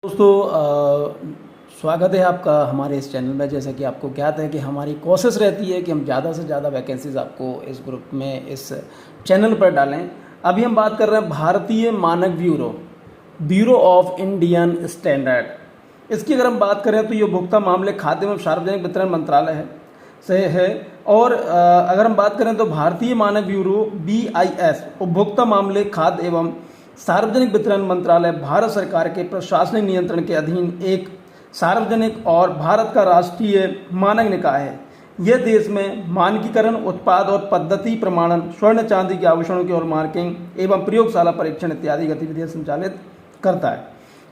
दोस्तों स्वागत है आपका हमारे इस चैनल में। जैसा कि आपको ज्ञात है कि हमारी कोशिश रहती है कि हम ज़्यादा से ज़्यादा वैकेंसीज़ आपको इस ग्रुप में इस चैनल पर डालें। अभी हम बात कर रहे हैं भारतीय मानक ब्यूरो ऑफ इंडियन स्टैंडर्ड। इसकी अगर हम बात करें तो ये उपभोक्ता मामले खाद्य एवं सार्वजनिक वितरण मंत्रालय से है। और अगर हम बात करें तो भारतीय मानक ब्यूरो BIS उपभोक्ता मामले खाद्य एवं सार्वजनिक वितरण मंत्रालय भारत सरकार के प्रशासनिक नियंत्रण के अधीन एक सार्वजनिक और भारत का राष्ट्रीय मानक निकाय है। यह देश में मानकीकरण, उत्पाद और पद्धति प्रमाणन, स्वर्ण चांदी के आभूषणों की और मार्किंग एवं प्रयोगशाला परीक्षण इत्यादि गतिविधियां संचालित करता है।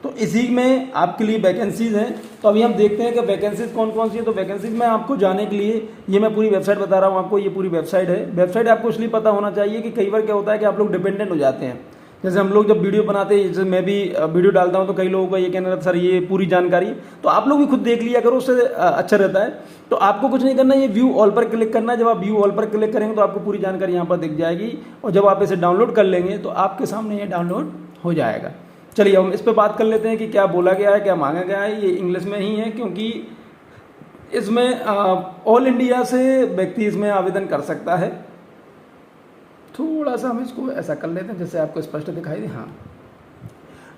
तो इसी में आपके लिए वैकेंसीज हैं। तो अभी हम देखते हैं कि वैकेंसीज कौन कौन सी है। तो वैकेंसीज में आपको जाने के लिए ये मैं पूरी वेबसाइट बता रहा हूँ आपको। ये पूरी वेबसाइट है। वेबसाइट आपको इसलिए पता होना चाहिए कि कई बार क्या होता है कि आप लोग डिपेंडेंट हो जाते हैं। जैसे हम लोग जब वीडियो बनाते हैं, जैसे मैं भी वीडियो डालता हूं तो कई लोगों का ये कहना रहता है सर ये पूरी जानकारी, तो आप लोग भी खुद देख लिया करो, उससे अच्छा रहता है। तो आपको कुछ नहीं करना है, ये व्यू ऑल पर क्लिक करना है। जब आप व्यू ऑल पर क्लिक करेंगे तो आपको पूरी जानकारी यहाँ पर दिख जाएगी और जब आप इसे डाउनलोड कर लेंगे तो आपके सामने ये डाउनलोड हो जाएगा। चलिए हम इस पर बात कर लेते हैं कि क्या बोला गया है, क्या मांगा गया है। ये इंग्लिश में ही है क्योंकि इसमें ऑल इंडिया से व्यक्ति इसमें आवेदन कर सकता है। थोड़ा सा हम इसको ऐसा कर लेते हैं जैसे आपको स्पष्ट दिखाई दे। हाँ,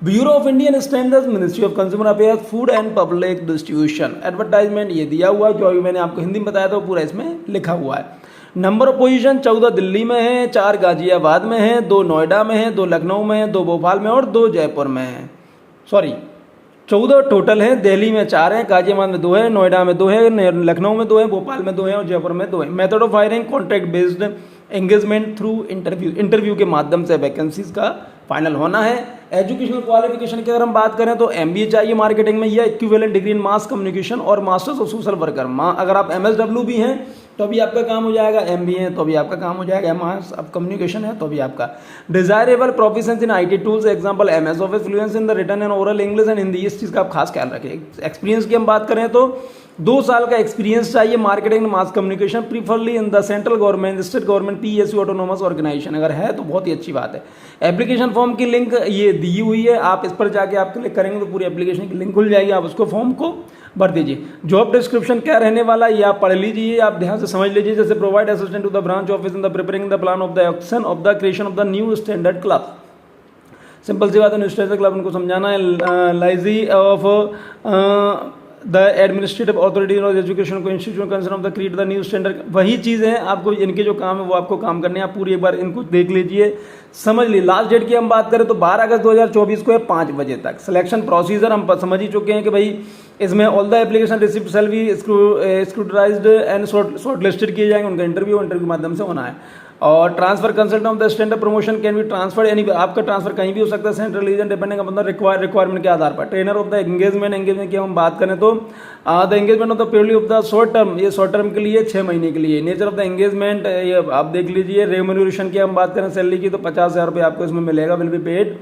bureau of Indian standards, ministry of consumer affairs, food and public distribution. Advertisement ये दिया हुआ है, जो अभी मैंने आपको हिंदी में बताया था वो पूरा इसमें लिखा हुआ है। नंबर ऑफ पोजीशन 14 दिल्ली में है, 4 गाजियाबाद में है, 2 नोएडा में है, 2 लखनऊ में है, 2 भोपाल में और 2 जयपुर में है। 14 टोटल है। दिल्ली में 4 है, गाजियाबाद में 2 है, नोएडा में 2 है, लखनऊ में 2 है, भोपाल में 2 है और जयपुर में 2 है। Method of hiring contract based engagement through interview के माध्यम से वैकेंसीज का फाइनल होना है। एजुकेशनल क्वालिफिकेशन की अगर हम बात करें तो MBA चाहिए मार्केटिंग में, या equivalent degree in mass communication और मास्टर्स ऑफ सोशल वर्कर। अगर आप MSW भी हैं तो भी आपका काम हो जाएगा, MBA है तो भी आपका काम हो जाएगा, मास ऑफ कम्युनिकेशन है तो भी आपका। Desirable proficiency in IT tools, example MS office, fluency in the written and oral English and Hindi. इस चीज़ का आप खास ख्याल रखिए। एक्सपीरियंस की हम बात करें तो 2 साल का एक्सपीरियंस चाहिए marketing and mass communication, preferably in the central government, state government, PSU autonomous organisation. अगर है तो बहुत ही अच्छी बात है। एप्लीकेशन फॉर्म की लिंक ये दी हुई है, आप इस पर जाके आप क्लिक करेंगे तो पूरी एप्लीकेशन की लिंक खुल जाएगी, आप उसको फॉर्म को भर दीजिए। जॉब डिस्क्रिप्शन क्या रहने वाला है ये आप पढ़ लीजिए, आप ध्यान से समझ लीजिए। जैसे provide assistant to the branch office in the preparing the plan of the action of the creation of the new standard club. Simple सी बात है, न्यू स्टैंडर्ड क्लब उनको समझाना है। Liaise of the administrative authority of education को institution concern of the create the new standard. वही चीज़ है, आपको इनके जो काम है वो आपको काम करने हैं। आप पूरी एक बार इनको देख लीजिए, समझ लीजिए। लास्ट डेट की हम बात करें तो 12 अगस्त 2024 को है 5 बजे तक। सिलेक्शन प्रोसीजर हम समझ ही चुके हैं कि भाई इसमें all the application receipt shall be scrutinised and short listed किए जाएंगे। उनका इंटरव्यू के माध्यम से होना है। और transfer consultant of the standard promotion can be transfer any, आपका ट्रांसफर कहीं भी हो सकता है, central region, depending upon the requirement के आधार पर। ट्रेनर ऑफ द एंगेजमेंट की हम बात करें तो the engagement of the purely of the short term, ये शॉर्ट टर्म के लिए 6 महीने के लिए। नेचर ऑफ द एंगेजमेंट ये आप देख लीजिए। रेम्यूनरेशन की हम बात करें सैलरी की तो 50,000 रुपये आपको इसमें मिलेगा, will be paid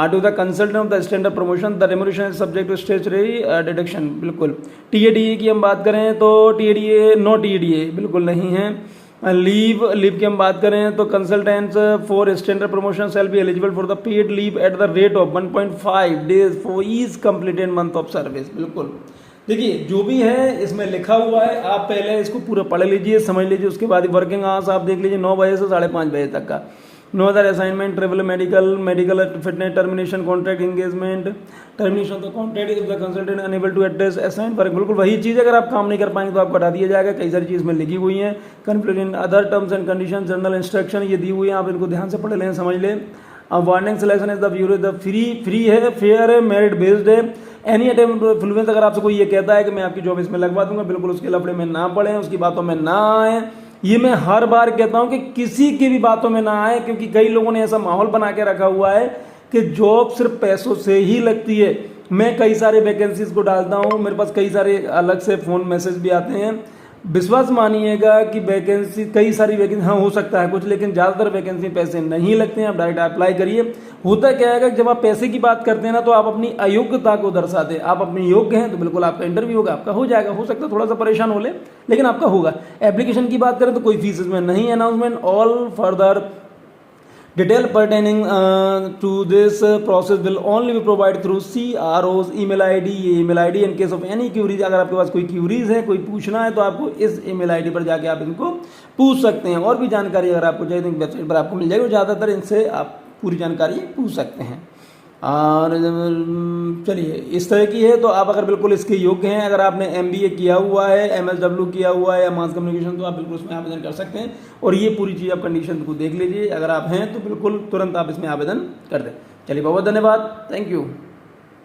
to the consultant of the standard promotion. The remuneration is subject to statutory deduction. बिल्कुल। TADA की हम बात करें तो TADA नो TADA बिल्कुल नहीं है। लीव की हम बात करें तो consultants for standard promotion shall be eligible for the paid leave at the rate of 1.5 days for each completed month of service. बिल्कुल। देखिए जो भी है इसमें लिखा हुआ है, आप पहले इसको पूरा पढ़ लीजिए, समझ लीजिए। उसके बाद वर्किंग आवर्स आप देख लीजिए 9 बजे से 5:30 बजे तक का। No other assignment, travel, medical fitness, termination contract, engagement, termination of the contract if the consultant unable to address assign work. बिल्कुल वही चीज़, अगर आप काम नहीं कर पाएंगे तो आपको हटा दिया जाएगा। कई सारी चीज़ में लिखी हुई हैं। Complete other terms and condition, general instruction ये दी हुई है, आप इनको ध्यान से पढ़ लें, समझ लें। Warning selection is the bureau the free है, फेयर है, मेरिट बेस्ड है। एनी अटेम्प्ट इन्फ्लुएंस, अगर आपसे कोई ये कहता है कि मैं आपकी जॉब इसमें लगवा दूंगा, बिल्कुल उसके लफड़े में ना पड़े, उसकी बातों में ना आए। ये मैं हर बार कहता हूं कि किसी की भी बातों में ना आए, क्योंकि कई लोगों ने ऐसा माहौल बना के रखा हुआ है कि जॉब सिर्फ पैसों से ही लगती है। मैं कई सारे वैकेंसीज को डालता हूं, मेरे पास कई सारे अलग से फोन मैसेज भी आते हैं। विश्वास मानिएगा कि वैकेंसी, कई सारी वैकेंसी हाँ हो सकता है कुछ, लेकिन ज़्यादातर वैकेंसी पैसे नहीं लगते हैं। आप डायरेक्ट अप्लाई करिए। होता क्या है कि जब आप पैसे की बात करते हैं ना तो आप अपनी अयोग्यता को दर्शाते हैं। आप अपने योग्य हैं तो बिल्कुल आपका इंटरव्यू होगा, आपका हो जाएगा। हो सकता है थोड़ा सा परेशान हो ले, लेकिन आपका होगा। एप्लीकेशन की बात करें तो कोई फीस इसमें नहीं। Announcement all further detail pertaining to this process will only be provided through CRO's email ID। ये email ID in case of any queries, अगर आपके पास कोई क्यूरीज है, कोई पूछना है, तो आपको इस email ID पर जाके आप इनको पूछ सकते हैं। और भी जानकारी अगर आपको चाहिए तो वेबसाइट पर आपको मिल जाएगी, ज़्यादातर इनसे आप पूरी जानकारी पूछ सकते हैं। और चलिए इस तरह की है, तो आप अगर बिल्कुल इसके योग्य हैं, अगर आपने MBA किया हुआ है, MSW किया हुआ है या मास कम्युनिकेशन, तो आप बिल्कुल उसमें आवेदन कर सकते हैं। और ये पूरी चीज़ आप कंडीशन को देख लीजिए, अगर आप हैं तो बिल्कुल तुरंत आप इसमें आवेदन कर दें। चलिए बहुत धन्यवाद, थैंक यू।